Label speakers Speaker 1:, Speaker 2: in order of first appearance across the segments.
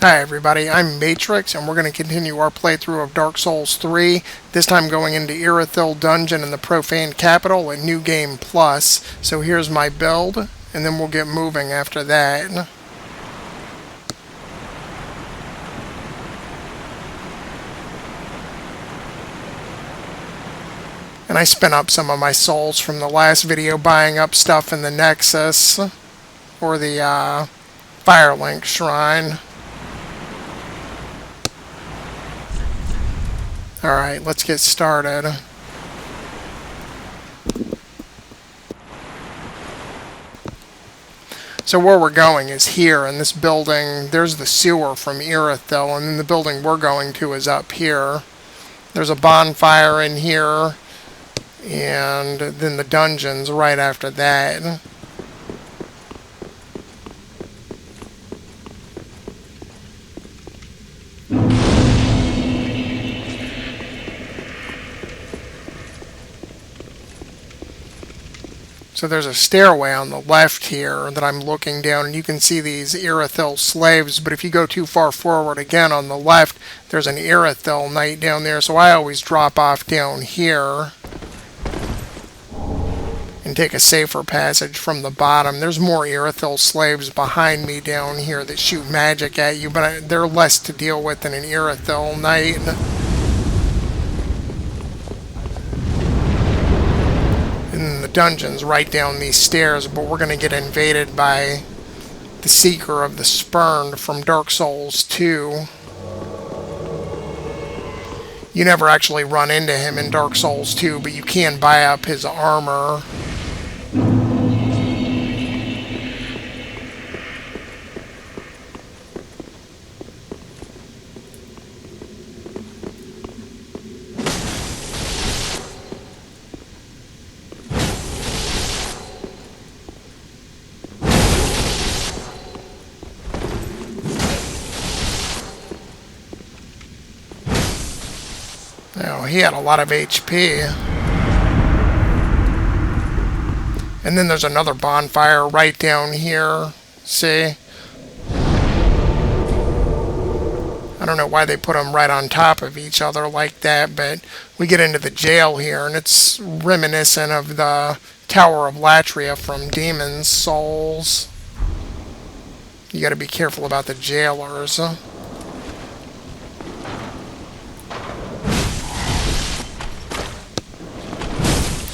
Speaker 1: Hi everybody, I'm Matrix, and we're going to continue our playthrough of Dark Souls 3, this time going into Irithyll Dungeon in the Profaned Capital at New Game Plus. So here's my build, and then we'll get moving after that. And I spent up some of my souls from the last video buying up stuff in the Nexus, or the Firelink Shrine. Alright, let's get started. So where we're going is here in this building. There's the sewer from Irithyll, and then the building we're going to is up here. There's a bonfire in here, and then the dungeon's right after that. So there's a stairway on the left here that I'm looking down, and you can see these Irithyll slaves, but if you go too far forward again on the left, there's an Irithyll knight down there, so I always drop off down here and take a safer passage from the bottom. There's more Irithyll slaves behind me down here that shoot magic at you, but they're less to deal with than an Irithyll knight. And the dungeon's right down these stairs, but we're going to get invaded by the Seeker of the Spurned from Dark Souls 2. You never actually run into him in Dark Souls 2, but you can buy up his armor. Oh, he had a lot of HP. And then there's another bonfire right down here. See? I don't know why they put them right on top of each other like that, but we get into the jail here, and it's reminiscent of the Tower of Latria from Demon's Souls. You gotta be careful about the jailers.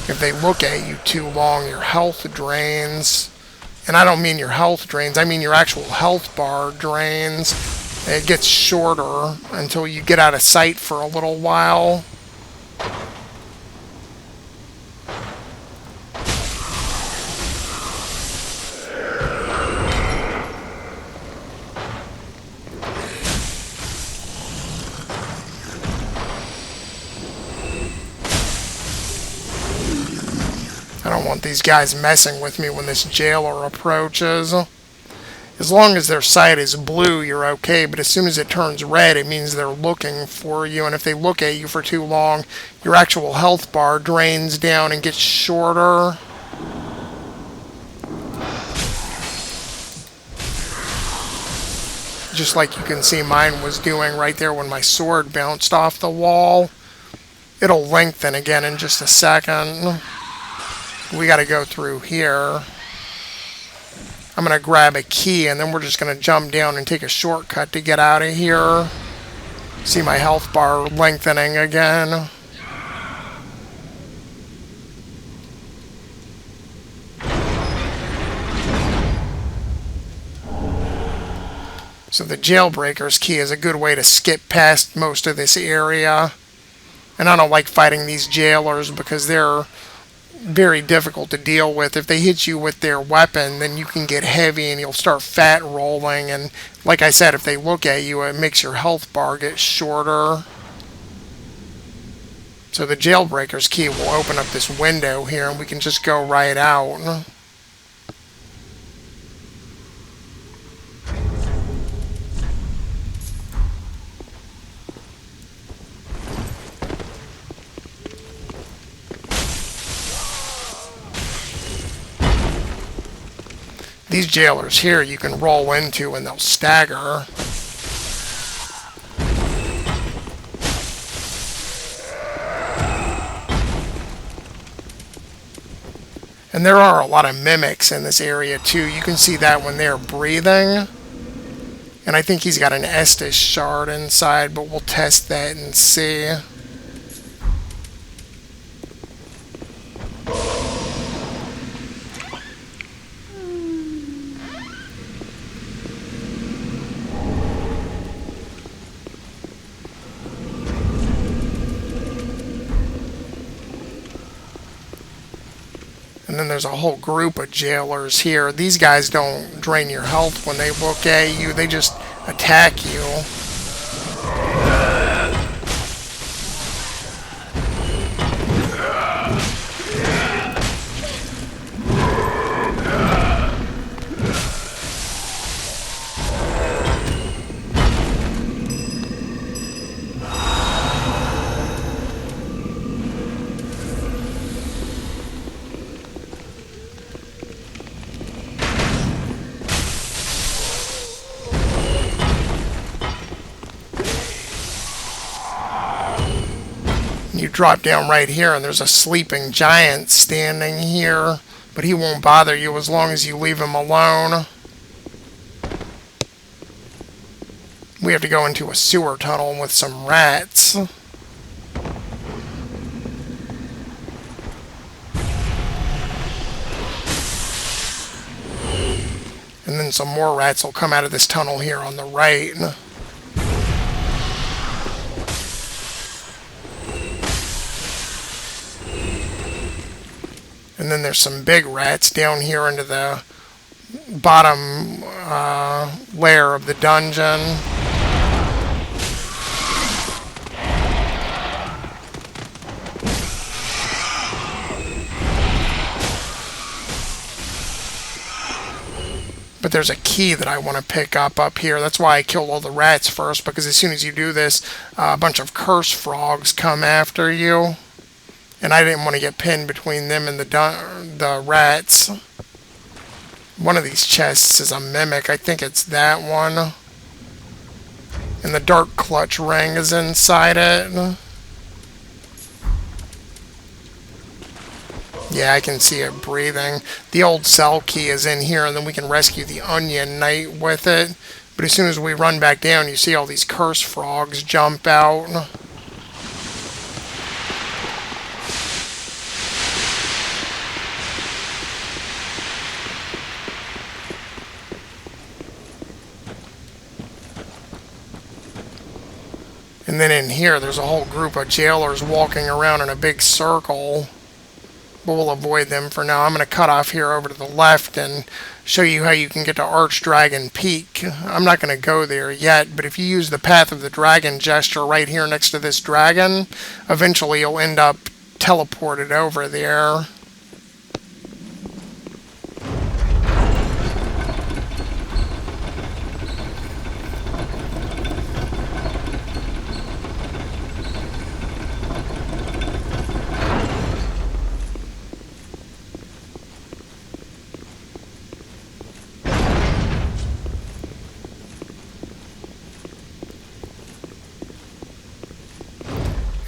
Speaker 1: If they look at you too long, your health drains. And I don't mean your health drains, I mean your actual health bar drains. It gets shorter until you get out of sight for a little while. I don't want these guys messing with me when this jailer approaches. As long as their sight is blue, you're okay, but as soon as it turns red, it means they're looking for you, and if they look at you for too long, your actual health bar drains down and gets shorter. Just like you can see mine was doing right there when my sword bounced off the wall. It'll lengthen again in just a second. We gotta go through here. I'm gonna grab a key, and then we're just gonna jump down and take a shortcut to get out of here. See my health bar lengthening again. So the Jailbreaker's key is a good way to skip past most of this area. And I don't like fighting these jailers because they're very difficult to deal with. If they hit you with their weapon, then you can get heavy and you'll start fat rolling, and like I said, if they look at you, it makes your health bar get shorter. So the Jailbreaker's key will open up this window here, and we can just go right out. These jailers here you can roll into and they'll stagger. And there are a lot of mimics in this area too. You can see that when they're breathing. And I think he's got an Estus shard inside, but we'll test that and see. And then there's a whole group of jailers here. These guys don't drain your health when they look at you. They just attack you. You drop down right here and there's a sleeping giant standing here, but he won't bother you as long as you leave him alone. We have to go into a sewer tunnel with some rats. And then some more rats will come out of this tunnel here on the right. And then there's some big rats down here into the bottom layer of the dungeon. But there's a key that I want to pick up here. That's why I killed all the rats first, because as soon as you do this, a bunch of curse frogs come after you. And I didn't want to get pinned between them and the rats. One of these chests is a mimic. I think it's that one. And the dark clutch ring is inside it. Yeah, I can see it breathing. The old cell key is in here, and then we can rescue the Onion Knight with it. But as soon as we run back down, you see all these curse frogs jump out. And then in here, there's a whole group of jailers walking around in a big circle. But we'll avoid them for now. I'm going to cut off here over to the left and show you how you can get to Archdragon Peak. I'm not going to go there yet, but if you use the Path of the Dragon gesture right here next to this dragon, eventually you'll end up teleported over there.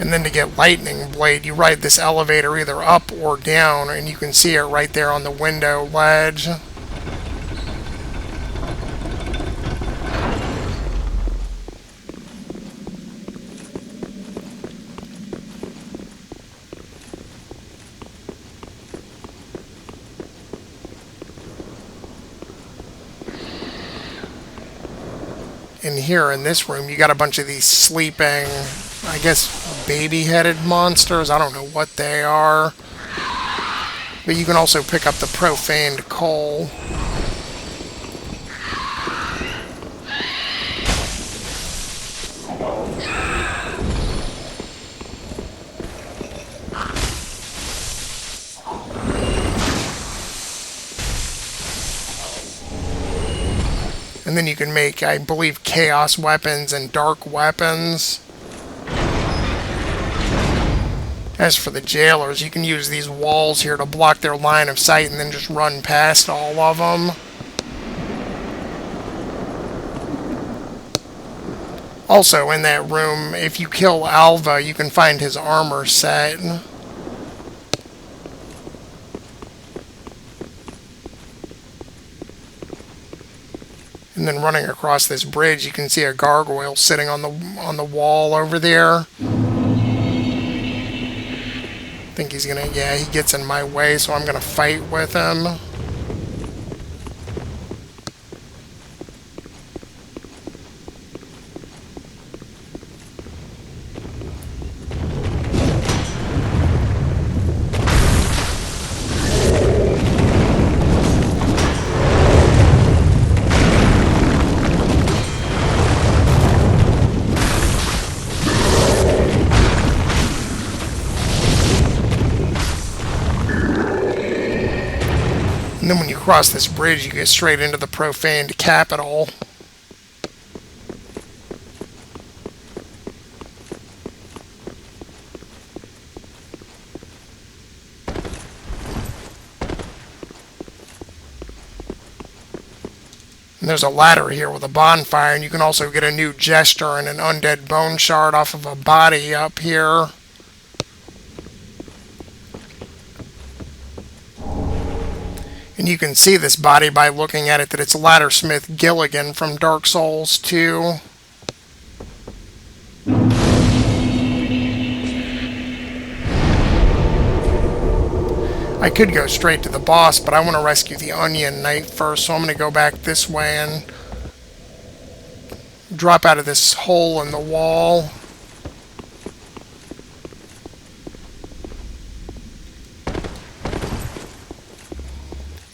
Speaker 1: And then to get Lightning Blade, you ride this elevator either up or down, and you can see it right there on the window ledge. In here, in this room, you got a bunch of these sleeping, I guess, baby-headed monsters. I don't know what they are. But you can also pick up the Profaned Coal. And then you can make, I believe, chaos weapons and dark weapons. As for the jailers, you can use these walls here to block their line of sight and then just run past all of them. Also, in that room, if you kill Alva, you can find his armor set. And then running across this bridge, you can see a gargoyle sitting on the wall over there. I think he's gonna, yeah, he gets in my way, so I'm gonna fight with him. And then when you cross this bridge, you get straight into the Profaned Capital. And there's a ladder here with a bonfire, and you can also get a new gesture and an undead bone shard off of a body up here. And you can see this body by looking at it that it's Laddersmith Gilligan from Dark Souls 2. I could go straight to the boss, but I want to rescue the Onion Knight first, so I'm going to go back this way and drop out of this hole in the wall.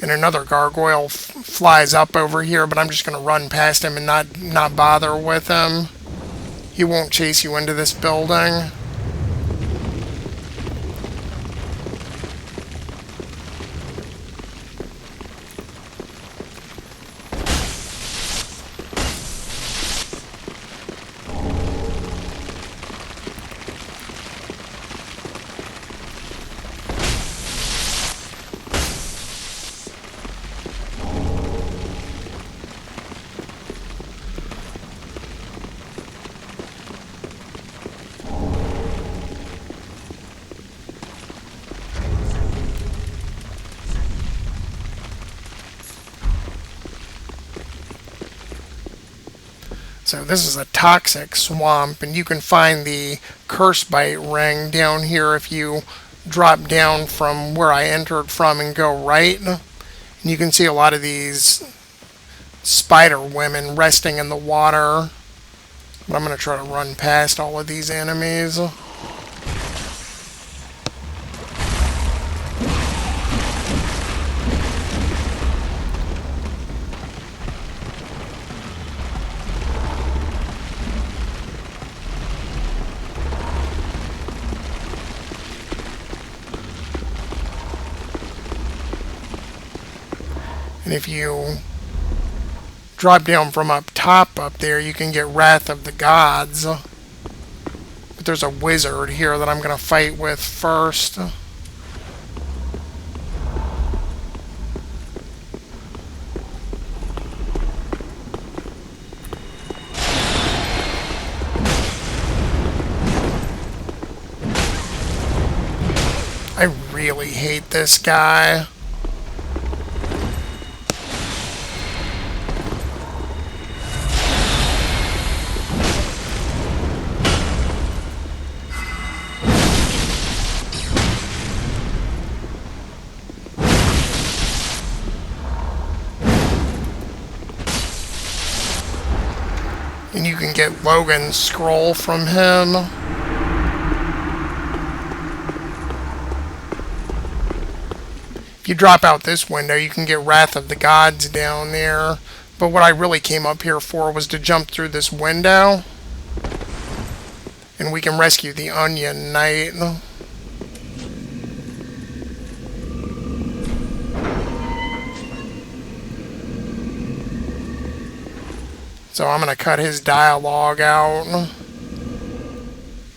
Speaker 1: And another gargoyle flies up over here, but I'm just going to run past him and not bother with him. He won't chase you into this building. So this is a toxic swamp, and you can find the curse bite ring down here if you drop down from where I entered from and go right. And you can see a lot of these spider women resting in the water. But I'm going to try to run past all of these enemies. And if you drop down from up top up there, you can get Wrath of the Gods. But there's a wizard here that I'm going to fight with first. I really hate this guy. And you can get Logan's scroll from him. If you drop out this window, you can get Wrath of the Gods down there. But what I really came up here for was to jump through this window. And we can rescue the Onion Knight. So I'm going to cut his dialogue out.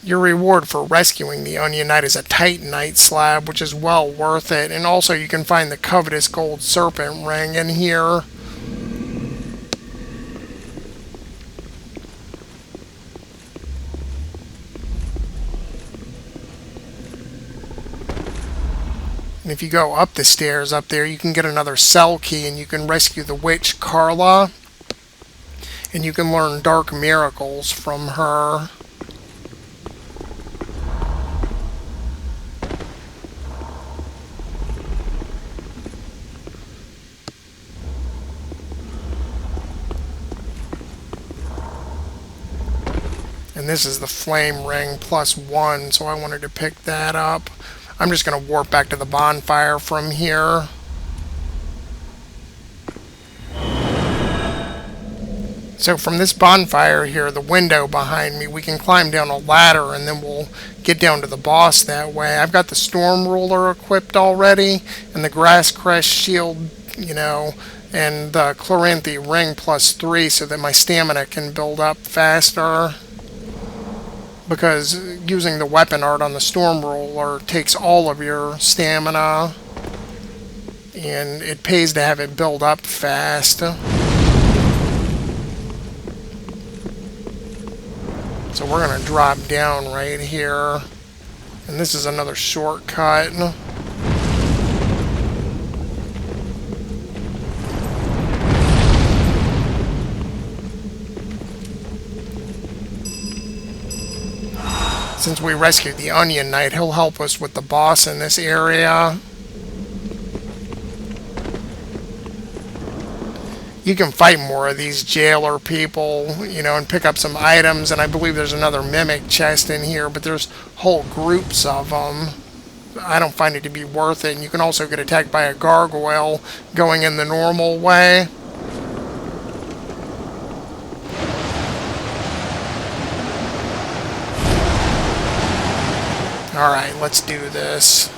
Speaker 1: Your reward for rescuing the Onion Knight is a Titanite slab, which is well worth it. And also you can find the covetous gold serpent ring in here. And if you go up the stairs up there, you can get another cell key and you can rescue the witch Carla. And you can learn dark miracles from her. And this is the flame ring +1, so I wanted to pick that up. I'm just going to warp back to the bonfire from here. So from this bonfire here, the window behind me, we can climb down a ladder and then we'll get down to the boss that way. I've got the storm ruler equipped already, and the grass crest shield, you know, and the Chloranthy ring +3 so that my stamina can build up faster. Because using the weapon art on the storm ruler takes all of your stamina, and it pays to have it build up fast. So we're going to drop down right here, and this is another shortcut. Since we rescued the Onion Knight, he'll help us with the boss in this area. You can fight more of these jailer people, you know, and pick up some items, and I believe there's another mimic chest in here, but there's whole groups of them. I don't find it to be worth it, and you can also get attacked by a gargoyle going in the normal way. Alright, let's do this.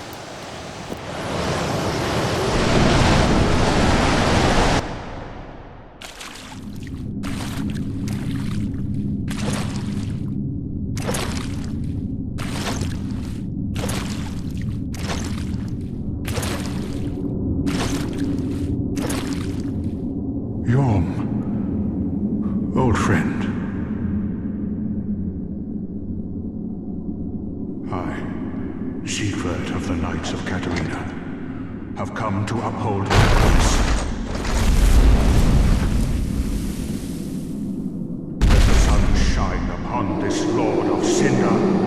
Speaker 2: Yhorm, old friend. Siegward of the Knights of Catarina, have come to uphold my promise. Let the sun shine upon this Lord of Cinder.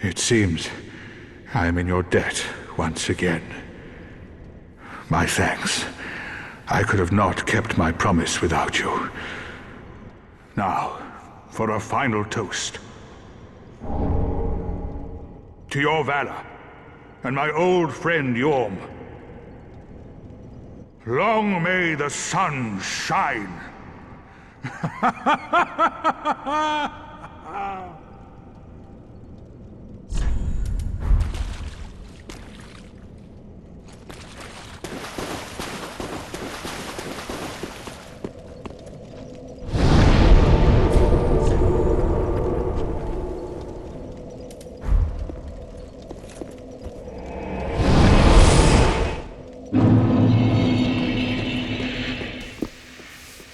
Speaker 2: It seems I am in your debt once again. My thanks. I could have not kept my promise without you. Now, for a final toast. To your valor, and my old friend Yhorm. Long may the sun shine!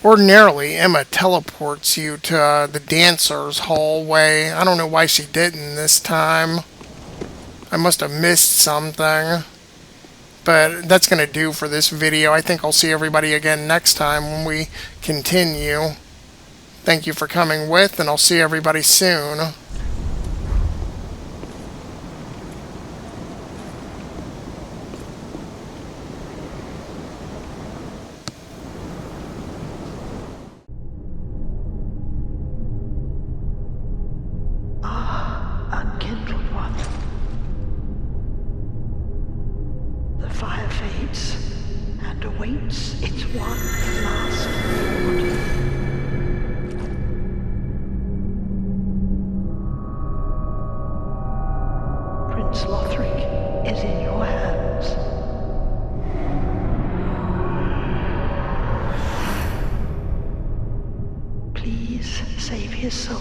Speaker 1: Ordinarily, Emma teleports you to the dancer's hallway. I don't know why she didn't this time. I must have missed something. But that's going to do for this video. I think I'll see everybody again next time when we continue. Thank you for coming with, and I'll see everybody soon.
Speaker 3: Unkindled one. The fire fades and awaits its one last reward. Prince Lothric is in your hands. Please save his soul.